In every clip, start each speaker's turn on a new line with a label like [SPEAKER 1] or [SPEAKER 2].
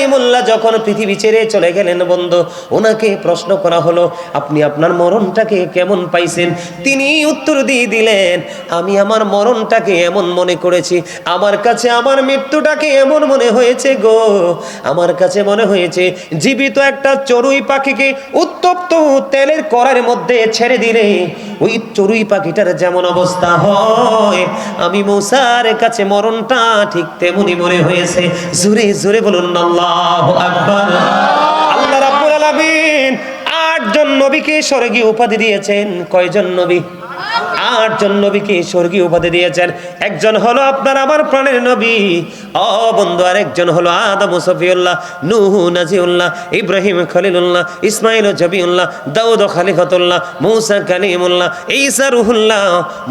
[SPEAKER 1] কালিমুল্লাহ যখন পৃথিবী ছেড়ে চলে গেলেন বন্ধু, ওনাকে প্রশ্ন করা হলো, আপনি আপনার মরণটাকে কেমন পাইছেন? তিনি উত্তর দিয়ে দিলেন, আমি আমার মরণটাকে এমন মনে করেছি, আমার কাছে আমার মৃত্যুটাকে এমন মনে হয়েছে গো, আমার কাছে মনে হয়েছে জীবিত একটা চড়ুই পাখিকে উত্তপ্ত তেলের কড়াইয়ের মধ্যে ছেড়ে দিলে ওই চড়ুই পাখিটার যেমন অবস্থা হয়, আমি মূসার কাছে মরণটা ঠিক তেমনি মনে হয়েছে। জোরে জোরে বলুন আল্লাহু আকবার। আল্লাহ রাব্বুল আলামিন 8 জন নবীকে স্বর্গীয় উপাধি দিয়েছেন। কয়জন নবী? 8 জন নবীকে স্বর্গীয় উপাধি দিয়েছেন। একজন হলো আপনার আমার প্রাণের নবী ও বন্ধু, আরেকজন হলো আদম সফিউল্লাহ, নূহ নাজিউল্লাহ, ইব্রাহিম খলিলুল্লাহ, ইসমাইল জবিউল্লাহ, দাউদ খলিফাতুল্লাহ, মূসা কালিমুল্লাহ, ঈসা রুহুল্লাহ,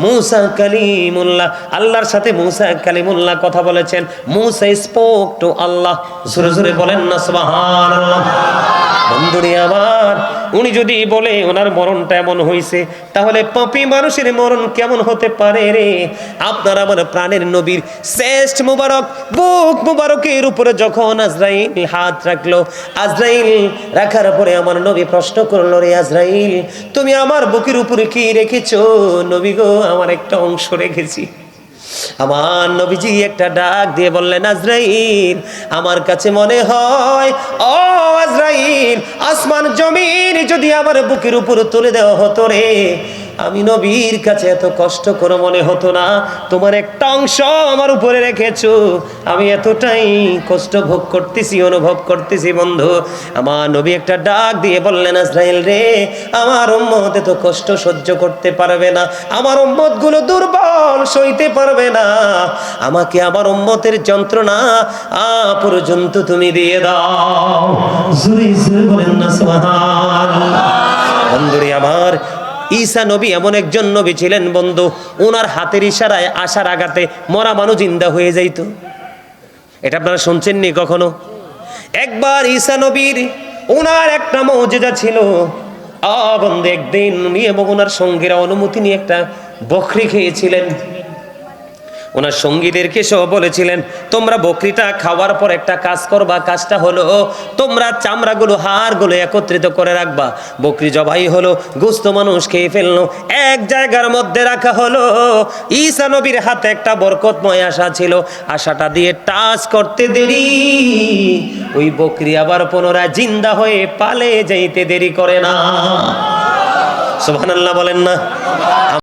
[SPEAKER 1] মূসা কালিমুল্লাহ। আল্লাহর সাথে মূসা কালিমুল্লাহ কথা বলেছেন। মূসা স্পোক টু আল্লাহ। জোরে জোরে বলেন না সুবহানাল্লাহ। বন্ধুরে আমার, উনি যদি বলে ওনার মরণটা এমন হয়েছে, তাহলে পাপী মানুষের মরণ কেমন হতে পারে রে? আপনার আমার প্রাণের নবীর শ্রেষ্ঠ মুবারক বুক মুবারকের উপরে যখন আজরাইল হাত রাখলো, আজরাইল রাখার পরে আমার নবী প্রশ্ন করলো, রে আজরাইল, তুমি আমার বুকের উপরে কি রেখেছো? নবী গো, আমার একটা অংশ রেখেছি। আমার নবীজি একটা ডাক দিয়ে বললেন, আজরাইল, আমার কাছে মনে হয় ও আজরাইল, আসমান জমিন যদি আমার বুকের উপর তুলে দেওয়া হতো রে, আমি নবীর কাছে এত কষ্ট করে মনে হতো না। তোমার একটা অংশ আমার উপরে রেখেছো, আমি এতটাই কষ্ট ভোগ করতেছি, অনুভব করতেছি। বন্ধু আমার নবী একটা ডাক দিয়ে বললেন, আজরাইল রে, আমার উম্মত এত কষ্ট সহ্য করতে পারবে না, আমার উম্মত গুলো দুর্বল, সইতে পারবে না, আমাকে আমার উম্মতের যন্ত্রণা পর্যন্ত তুমি দিয়ে দাও। জোরে জোরে বলেন না সুবহানাল্লাহ। বন্ধুরে আমার, ঈসা নবী এমন একজন নবী ছিলেন বন্ধু, ওনার হাতের ইশারায় আশার আঘাতে মরা মানুষ জিন্দা হয়ে যাইত। এটা আপনারা শুনছেননি কখনো? একবার ঈসা নবীর ওনার একটা মুজিজা ছিল। বন্ধু, একদিন উনি এবং ওনার সঙ্গীরা অনুমতি নিয়ে একটা বকরি খেয়েছিলেন। ওনার সঙ্গীদেরকে সহ বলেছিলেন, তোমরা বকরিটা খাওয়ার পর একটা কাজ করবা, কাজটা হলো তোমরা চামড়াগুলো, হাড়গুলো একত্রিত করে রাখবা। বকরি জবাই হলো, গোস্ত মানুষ খেয়ে ফেললো, এক জায়গার মধ্যে রাখা হলো। ঈসা নবীর হাতে একটা বরকতময় আশা ছিল, আশাটা দিয়ে টাচ করতে দেরি, ওই বকরি আবার পুনরায় জিন্দা হয়ে পালে যাইতে দেরি করে না। সুবহানাল্লাহ বলেন না।